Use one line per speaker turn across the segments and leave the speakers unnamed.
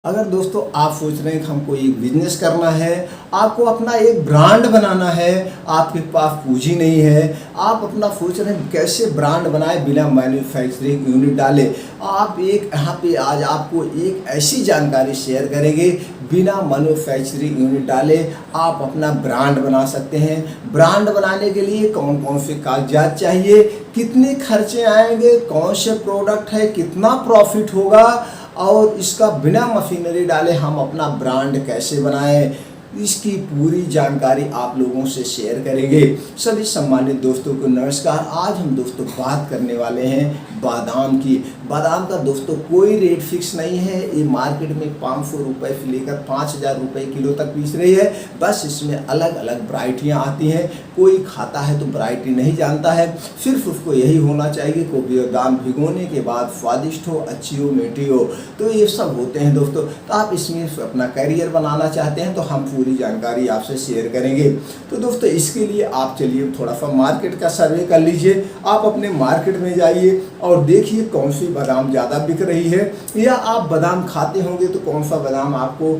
अगर दोस्तों आप सोच रहे हैं कि हमको एक बिजनेस करना है, आपको अपना एक ब्रांड बनाना है, आपके पास पूंजी नहीं है, आप अपना सोच रहे हैं कैसे ब्रांड बनाए बिना मैन्युफैक्चरिंग यूनिट डाले, आप एक यहाँ पे आज आपको एक ऐसी जानकारी शेयर करेंगे बिना मैन्युफैक्चरिंग यूनिट डाले आप अपना ब्रांड बना सकते हैं। ब्रांड बनाने के लिए कौन कौन से कागजात चाहिए, कितने खर्चे आएंगे, कौन से प्रोडक्ट है, कितना प्रॉफिट होगा और इसका बिना मशीनरी डाले हम अपना ब्रांड कैसे बनाएं, इसकी पूरी जानकारी आप लोगों से शेयर करेंगे। सभी सम्मानित दोस्तों को नमस्कार। आज हम दोस्तों बात करने वाले हैं बादाम की। बादाम का दोस्तों कोई रेट फिक्स नहीं है, ये मार्केट में 500 रुपये से लेकर 5000 रुपये किलो तक बेच रही है। बस इसमें अलग अलग वैरायटियाँ आती हैं, कोई खाता है तो वैरायटी नहीं जानता है, सिर्फ उसको यही होना चाहिए कि बादाम भिगोने के बाद स्वादिष्ट हो, अच्छी हो, मीठी हो, तो ये सब होते हैं दोस्तों। तो आप इसमें अपना करियर बनाना चाहते हैं तो हम पूरी जानकारी आपसे शेयर करेंगे। तो दोस्तों इसके लिए आप चलिए थोड़ा सा मार्केट का सर्वे कर लीजिए। आप अपने मार्केट में जाइए और देखिए कौन सी बादाम ज़्यादा बिक रही है, या आप बादाम खाते होंगे तो कौन सा बादाम आपको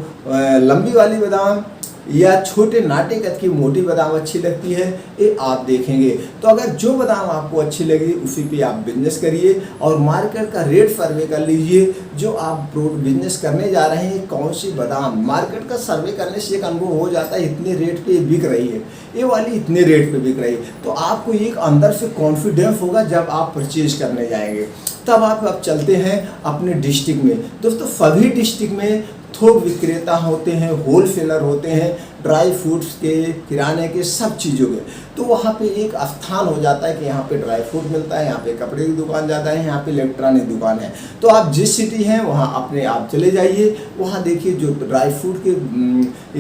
लंबी वाली बादाम या छोटे नाटे कद की मोटी बादाम अच्छी लगती है, ये आप देखेंगे। तो अगर जो बादाम आपको अच्छी लगी उसी पे आप बिजनेस करिए और मार्केट का रेट सर्वे कर लीजिए। जो आप बिजनेस करने जा रहे हैं कौन सी बादाम, मार्केट का सर्वे करने से एक अनुभव हो जाता है इतने रेट पे बिक रही है, ये वाली इतने रेट पे बिक रही है, तो आपको एक अंदर से कॉन्फिडेंस होगा जब आप परचेज करने जाएंगे। तब आप चलते हैं अपने डिस्ट्रिक्ट में। दोस्तों सभी डिस्ट्रिक्ट में थोक विक्रेता होते हैं, होलसेलर होते हैं, ड्राई फ्रूट्स के, किराने के, सब चीज़ों के। तो वहाँ पे एक स्थान हो जाता है कि यहाँ पे ड्राई फ्रूट मिलता है, यहाँ पे कपड़े की दुकान जाता है, यहाँ पे इलेक्ट्रॉनिक दुकान है। तो आप जिस सिटी हैं वहाँ अपने आप चले जाइए, वहाँ देखिए जो ड्राई फ्रूट के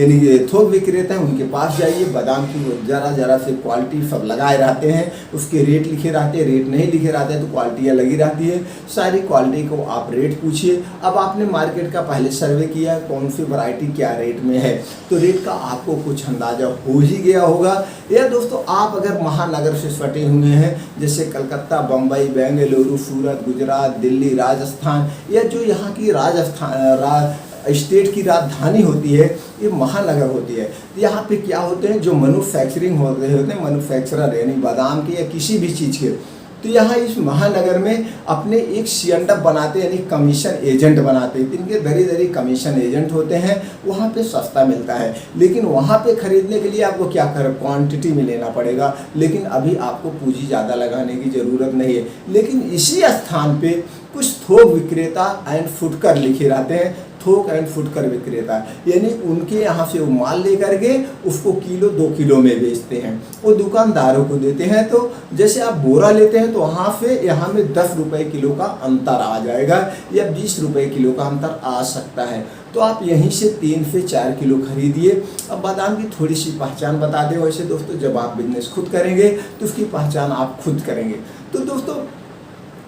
यानी थोक विक्रेता हैं उनके पास जाइए। बादाम की वो ज़रा से क्वालिटी सब लगाए रहते हैं, उसके रेट लिखे रहते हैं, रेट नहीं लिखे रहते हैं तो क्वालिटियाँ लगी रहती है। सारी क्वालिटी को आप रेट पूछिए। अब आपने मार्केट का पहले सर्वे किया कौन सी वैरायटी क्या रेट में है, तो रेट का आपको कुछ अंदाजा हो ही गया होगा। या दोस्तों आप अगर महानगर से सटे हुए हैं जैसे कलकत्ता, बम्बई, बेंगलुरु, सूरत, गुजरात, दिल्ली, राजस्थान, या जो यहाँ की स्टेट की राजधानी होती है, ये महानगर होती है, यहाँ पे क्या होते हैं जो मैन्युफैक्चरिंग होते हैं, मैन्युफैक्चरर यानी बादाम के या किसी भी चीज़ के, तो यहाँ इस महानगर में अपने एक सीएनडअप बनाते हैं यानी कमीशन एजेंट बनाते हैं। इनके दरी कमीशन एजेंट होते हैं, वहाँ पे सस्ता मिलता है। लेकिन वहाँ पे खरीदने के लिए आपको क्या कर क्वांटिटी में लेना पड़ेगा, लेकिन अभी आपको पूंजी ज़्यादा लगाने की ज़रूरत नहीं है। लेकिन इसी स्थान पे कुछ थोक विक्रेता एंड फुटकर लिखे रहते हैं, थोक एंड फुटकर विक्रेता, यानी उनके यहाँ से वो माल लेकर के उसको किलो 2 किलो में बेचते हैं, वो दुकानदारों को देते हैं। तो जैसे आप बोरा लेते हैं तो वहाँ से यहाँ में 10 रुपये किलो का अंतर आ जाएगा या 20 रुपये किलो का अंतर आ सकता है। तो आप यहीं से 3 से 4 किलो खरीदिए। अब बादाम की थोड़ी सी पहचान बता दें। वैसे दोस्तों जब आप बिजनेस खुद करेंगे तो उसकी पहचान आप खुद करेंगे। तो दोस्तों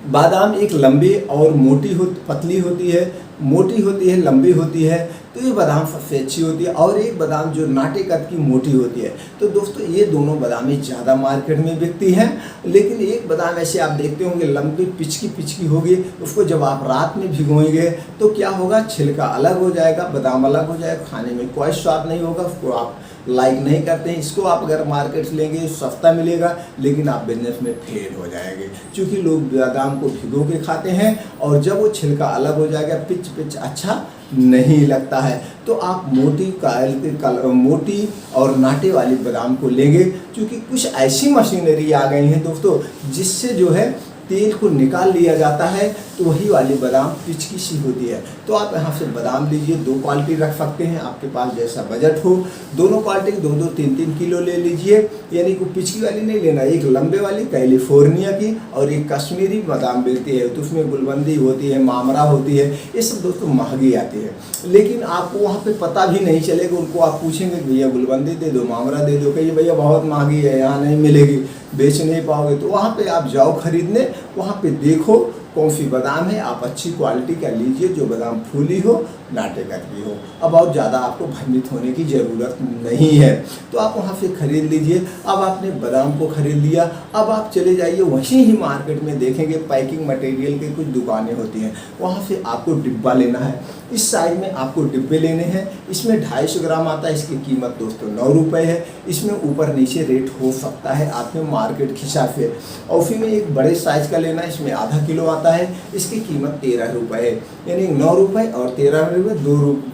बादाम एक लंबी और मोटी पतली होती है, मोटी होती है, लंबी होती है, तो ये बादाम सबसे अच्छी होती है। और एक बादाम जो नाटे कद की मोटी होती है। तो दोस्तों ये दोनों बादामें ज़्यादा मार्केट में बिकती हैं। लेकिन एक बादाम ऐसे आप देखते होंगे लंबी पिचकी होगी, उसको जब आप रात में भिगोएंगे तो क्या होगा, छिलका अलग हो जाएगा, बादाम अलग हो जाएगा, खाने में कोई स्वाद नहीं होगा, उसको आप लाइक नहीं करते हैं। इसको आप अगर मार्केट से लेंगे सस्ता मिलेगा, लेकिन आप बिजनेस में फेल हो जाएंगे, क्योंकि लोग बादाम को भिगो के खाते हैं और जब वो छिलका अलग हो जाएगा पिच अच्छा नहीं लगता है। तो आप मोटी और नाटे वाली बादाम को लेंगे, क्योंकि कुछ ऐसी मशीनरी आ गई हैं दोस्तों जिससे जो है तेल को निकाल लिया जाता है, तो वही वाली बादाम पिचकी सी होती है। तो आप यहाँ से बादाम लीजिए, 2 क्वालिटी रख सकते हैं, आपके पास जैसा बजट हो। दोनों क्वालिटी 2-2, 3-3 किलो ले लीजिए, यानी कि पिचकी वाली नहीं लेना, एक लंबे वाली कैलिफोर्निया की और एक कश्मीरी बादाम मिलती है, तो उसमें गुलबंदी होती है, मामरा होती है, ये सब दोस्तों महंगी आती है। लेकिन आपको वहाँ पे पता भी नहीं चलेगा, उनको आप पूछेंगे भैया गुलबंदी दे दो, मामरा दे दो, कहिए भैया बहुत महंगी है, यहाँ नहीं मिलेगी, बेच नहीं पाओगे। तो वहाँ पे आप जाओ खरीदने, वहाँ पे देखो कौन सी बादाम है, आप अच्छी क्वालिटी का लीजिए, जो बादाम फूली हो नाटेकर की हो। अब और ज़्यादा आपको भ्रमित होने की ज़रूरत नहीं है, तो आप वहाँ से खरीद लीजिए। अब आपने बादाम को खरीद लिया, अब आप चले जाइए वहीं ही मार्केट में देखेंगे पैकिंग मटेरियल की कुछ दुकानें होती हैं, वहाँ से आपको डिब्बा लेना है। इस साइज में आपको डिब्बे लेने हैं। इसमें 250 ग्राम आता है, इसकी कीमत दोस्तों 9 रुपये है। इसमें ऊपर नीचे रेट हो सकता है आपके मार्केट के हिसाब से। और उसी में एक बड़े साइज का लेना है, इसमें आधा किलो आता है, इसकी कीमत 13 रुपये है। यानी 9 रुपये और 13 रुपये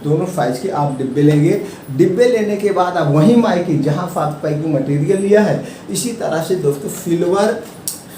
दोनों साइज के आप डिब्बे लेंगे। डिब्बे लेने के बाद आप वहीं मायके जहाँ आप पैकिंग मटेरियल लिया है, इसी तरह से दोस्तों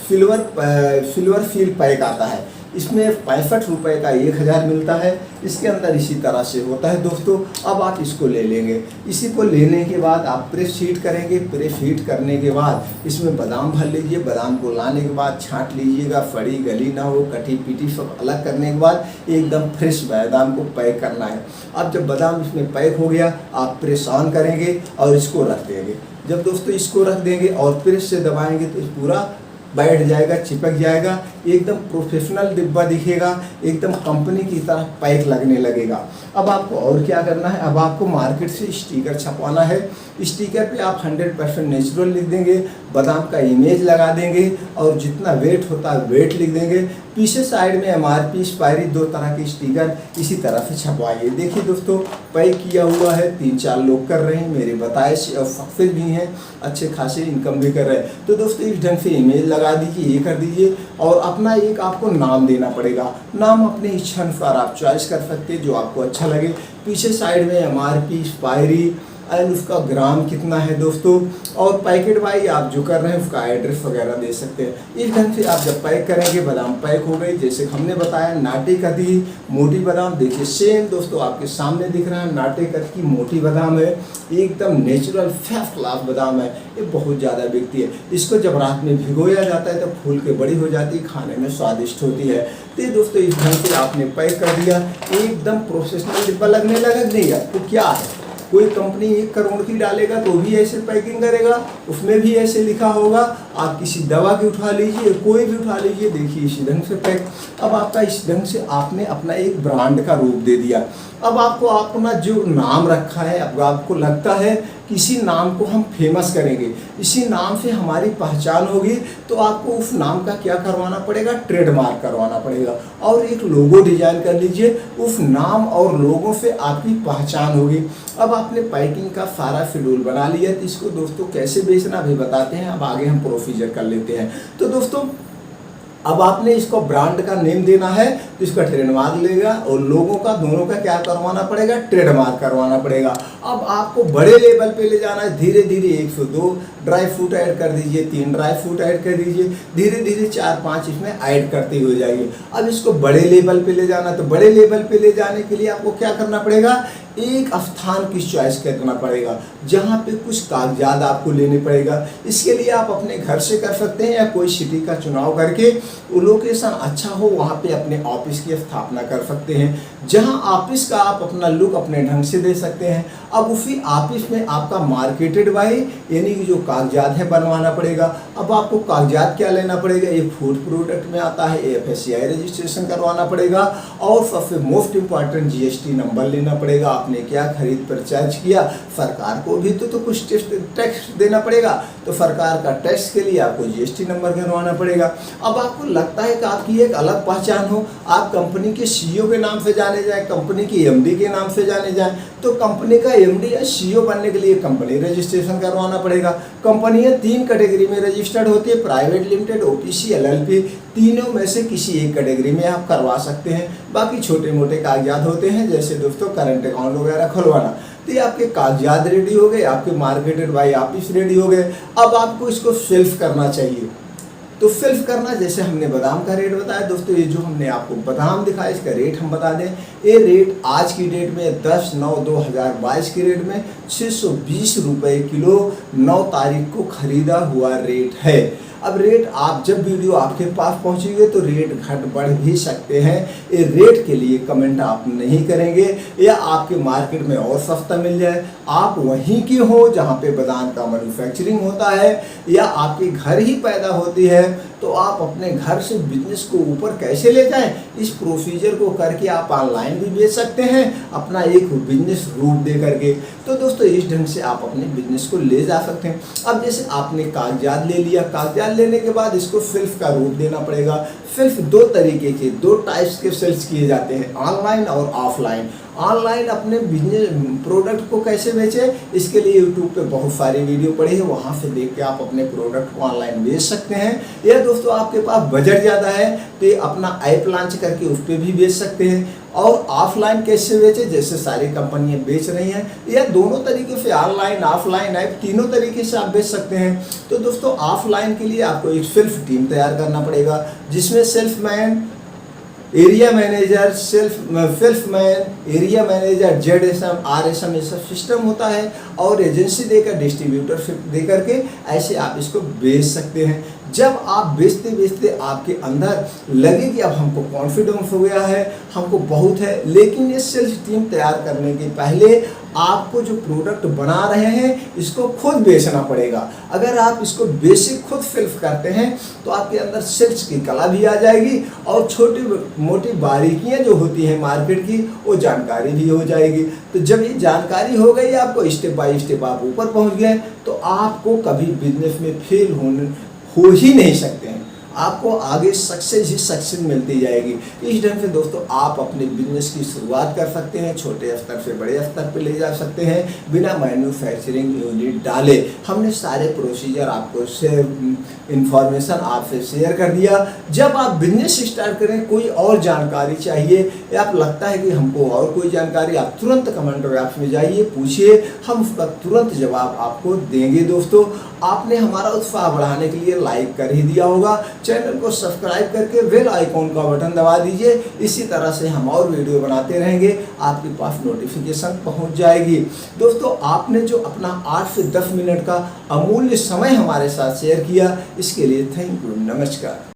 सिल्वर फील पैक आता है। इसमें 65 रुपये का 1000 मिलता है। इसके अंदर इसी तरह से होता है दोस्तों। अब आप इसको ले लेंगे। इसी को लेने के बाद आप प्रेस हीट करेंगे। प्रेस हीट करने के बाद इसमें बादाम भर लीजिए। बादाम को लाने के बाद छांट लीजिएगा, फड़ी गली ना हो, कटी पीटी सब अलग करने के बाद एकदम फ्रेश बादाम को पैक करना है। अब जब बादाम इसमें पैक हो गया, आप प्रेस ऑन करेंगे और इसको रख देंगे। जब दोस्तों इसको रख देंगे और प्रेस से दबाएंगे तो पूरा बैठ जाएगा, चिपक जाएगा, एकदम प्रोफेशनल डिब्बा दिखेगा, एकदम कंपनी की तरह पैक लगने लगेगा। अब आपको और क्या करना है, अब आपको मार्केट से स्टिकर छपवाना है। स्टिकर पे आप 100% नेचुरल लिख देंगे, बादाम का इमेज लगा देंगे और जितना वेट होता है वेट लिख देंगे। पीछे साइड में MRP एक्सपायरी 2 तरह के स्टिकर इसी तरह से छपवाइए। देखिए दोस्तों, पैक किया हुआ है, 3-4 लोग कर रहे हैं, मेरे बताए से और सक्सेस भी हैं, अच्छे खासे इनकम भी कर रहे हैं। तो दोस्तों इस ढंग से इमेज लगा दीजिए, ये कर दीजिए और अपना एक आपको नाम देना पड़ेगा। नाम अपने इच्छा अनुसार आप चॉइस कर सकते हैं, जो आपको अच्छा लगे। पीछे साइड में MRP एक्सपायरी एंड उसका ग्राम कितना है दोस्तों, और पैकेट वाइज आप जो कर रहे हैं उसका एड्रेस वगैरह दे सकते हैं। इस ढंग से आप जब पैक करेंगे, बादाम पैक हो गई, जैसे हमने बताया नाटे कदी मोटी बादाम, देखिए सेम दोस्तों आपके सामने दिख रहा है, नाटे कद की मोटी बादाम है, एकदम नेचुरल फर्स्ट क्लास बादाम है, ये बहुत ज़्यादा बिकती है। इसको जब रात में भिगोया जाता है तब फूल के बड़ी हो जाती है, खाने में स्वादिष्ट होती है। तो दोस्तों इस ढंग से आपने पैक कर दिया, एकदम प्रोफेशनल डिब्बा लगने लगा नहीं है। तो क्या है, कोई कंपनी 1 करोड़ की डालेगा तो भी ऐसे पैकिंग करेगा, उसमें भी ऐसे लिखा होगा। आप किसी दवा की उठा लीजिए, कोई भी उठा लीजिए, देखिए इसी ढंग से पैक। अब आपका इस ढंग से आपने अपना एक ब्रांड का रूप दे दिया। अब आपको अपना जो नाम रखा है, अब आपको लगता है किसी नाम को हम फेमस करेंगे, इसी नाम से हमारी पहचान होगी, तो आपको उस नाम का क्या करवाना पड़ेगा, ट्रेडमार्क करवाना पड़ेगा और एक लोगो डिजाइन कर लीजिए। उस नाम और लोगों से आपकी पहचान होगी। अब आपने पैकिंग का सारा शेड्यूल बना लिया, तो इसको दोस्तों कैसे बेचना भी बताते हैं। अब आगे हम प्रोसीजर कर लेते हैं। तो दोस्तों अब आपने इसको ब्रांड का नेम देना है, तो इसका ट्रेडमार्क लेगा और लोगों का दोनों का क्या करवाना पड़ेगा, ट्रेडमार्क करवाना पड़ेगा। अब आपको बड़े लेवल पे ले जाना है, धीरे धीरे 102 ड्राई फ्रूट ऐड कर दीजिए, 3 ड्राई फ्रूट ऐड कर दीजिए, धीरे धीरे 4-5 इसमें ऐड करते हुए जाइए। अब इसको बड़े लेवल पे ले जाना, तो बड़े लेवल पे ले जाने के लिए आपको क्या करना पड़ेगा, एक स्थान की चॉइस करना पड़ेगा जहाँ पे कुछ कागजात आपको लेने पड़ेगा। इसके लिए आप अपने घर से कर सकते हैं या कोई सिटी का चुनाव करके वो लोकेशन अच्छा हो वहाँ पे अपने ऑफिस की स्थापना कर सकते हैं, जहाँ ऑफिस का आप अपना लुक अपने ढंग से दे सकते हैं। अब उसी ऑफिस में आपका मार्केटेड बाय यानी कि जो कागजात है बनवाना पड़ेगा। अब आपको कागजात क्या लेना पड़ेगा, ये फूड प्रोडक्ट में आता है, FSCI रजिस्ट्रेशन करवाना पड़ेगा और सबसे मोस्ट इम्पॉर्टेंट GST नंबर लेना पड़ेगा। आपने क्या खरीद परचेज किया, सरकार को भी तो कुछ टैक्स देना पड़ेगा, तो सरकार का टैक्स के लिए आपको GST नंबर करवाना पड़ेगा। अब आपको लगता है कि आपकी एक अलग पहचान हो, आप कंपनी के CEO के नाम से जाने जाए, कंपनी की MD के नाम से जाने जाए, तो कंपनी का MD या CEO बनने के लिए कंपनी रजिस्ट्रेशन करवाना पड़ेगा। कंपनियां 3 कैटेगरी में रजिस्टर्ड होती है, प्राइवेट लिमिटेड, OPC, LLP, तीनों में से किसी एक कैटेगरी में आप करवा सकते हैं। बाकी छोटे मोटे कागजात होते हैं, जैसे दोस्तों करंट अकाउंट वगैरह खुलवाना। तो ये आपके कागजात रेडी हो गए, आपके मार्केटेड बाय ऑफिस रेडी हो गए। अब आपको इसको सेल्फ करना चाहिए। तो सेल्फ करना, जैसे हमने बादाम का रेट बताया दोस्तों, ये जो हमने आपको बादाम दिखाया इसका रेट हम बता दें। ये रेट आज की डेट में 10/9/2022 की रेट में 620 रुपये किलो 9 तारीख को खरीदा हुआ रेट है। अब रेट आप जब वीडियो आपके पास पहुंचेगी तो रेट घट बढ़ भी सकते हैं। ये रेट के लिए कमेंट आप नहीं करेंगे या आपके मार्केट में और सस्ता मिल जाए, आप वहीं की हो जहां पे बादाम का मैन्युफैक्चरिंग होता है या आपके घर ही पैदा होती है, तो आप अपने घर से बिजनेस को ऊपर कैसे ले जाएं, इस प्रोसीजर को करके आप ऑनलाइन भी बेच सकते हैं अपना एक बिजनेस रूप दे करके। तो दोस्तों इस ढंग से आप अपने बिजनेस को ले जा सकते हैं। अब जैसे आपने कागजात ले लिया, कागजात लेने के बाद इसको सेल्फ का रूप देना पड़ेगा। सेल्फ दो तरीके के, दो टाइप्स के सेल्स किए जाते हैं, ऑनलाइन और ऑफलाइन। ऑनलाइन अपने बिजनेस प्रोडक्ट को कैसे बेचें, इसके लिए यूट्यूब पे बहुत सारी वीडियो पड़ी है, वहाँ से देख के आप अपने प्रोडक्ट को ऑनलाइन बेच सकते हैं। या दोस्तों आपके पास बजट ज़्यादा है तो ये अपना ऐप लॉन्च करके उस पर भी बेच सकते हैं। और ऑफलाइन कैसे बेचें, जैसे सारी कंपनियां बेच रही हैं, या दोनों तरीके से ऑनलाइन ऑफलाइन ऐप तीनों तरीके से आप बेच सकते हैं। तो दोस्तों ऑफलाइन के लिए आपको एक सेल्फ टीम तैयार करना पड़ेगा, जिसमें salesman, area manager, salesman, area manager, ZSM, RSM ये सब सिस्टम होता है, और एजेंसी देकर, डिस्ट्रीब्यूटरशिप दे करके ऐसे आप इसको बेच सकते हैं। जब आप बेचते बेचते आपके अंदर लगे कि अब हमको कॉन्फिडेंस हो गया है, हमको बहुत है, लेकिन ये सेल्स टीम तैयार करने के पहले आपको जो प्रोडक्ट बना रहे हैं इसको खुद बेचना पड़ेगा। अगर आप इसको बेसिक खुद सेल्फ करते हैं तो आपके अंदर सेल्स की कला भी आ जाएगी, और छोटी मोटी बारीकियां जो होती हैं मार्केट की वो जानकारी भी हो जाएगी। तो जब ये जानकारी हो गई, आपको स्टेप बाय स्टेप आप ऊपर पहुंच गए, तो आपको कभी बिजनेस में फेल हो ही नहीं सकते हैं। आपको आगे सक्सेस ही सक्सेस मिलती जाएगी। इस ढंग से दोस्तों आप अपने बिजनेस की शुरुआत कर सकते हैं, छोटे स्तर से बड़े स्तर पर ले जा सकते हैं बिना मैन्युफैक्चरिंग यूनिट डाले। हमने सारे प्रोसीजर आपको इंफॉर्मेशन आपसे शेयर कर दिया। जब आप बिजनेस स्टार्ट करें, कोई और जानकारी चाहिए या आप लगता है कि हमको और कोई जानकारी, आप तुरंत कमेंट बॉक्स में जाइए, पूछिए, हम उसका तुरंत जवाब आपको देंगे। दोस्तों आपने हमारा उत्साह बढ़ाने के लिए लाइक कर ही दिया होगा, चैनल को सब्सक्राइब करके बेल आइकॉन का बटन दबा दीजिए। इसी तरह से हम और वीडियो बनाते रहेंगे, आपके पास नोटिफिकेशन पहुंच जाएगी। दोस्तों आपने जो अपना 8 से 10 मिनट का अमूल्य समय हमारे साथ शेयर किया, इसके लिए थैंक यू, नमस्कार।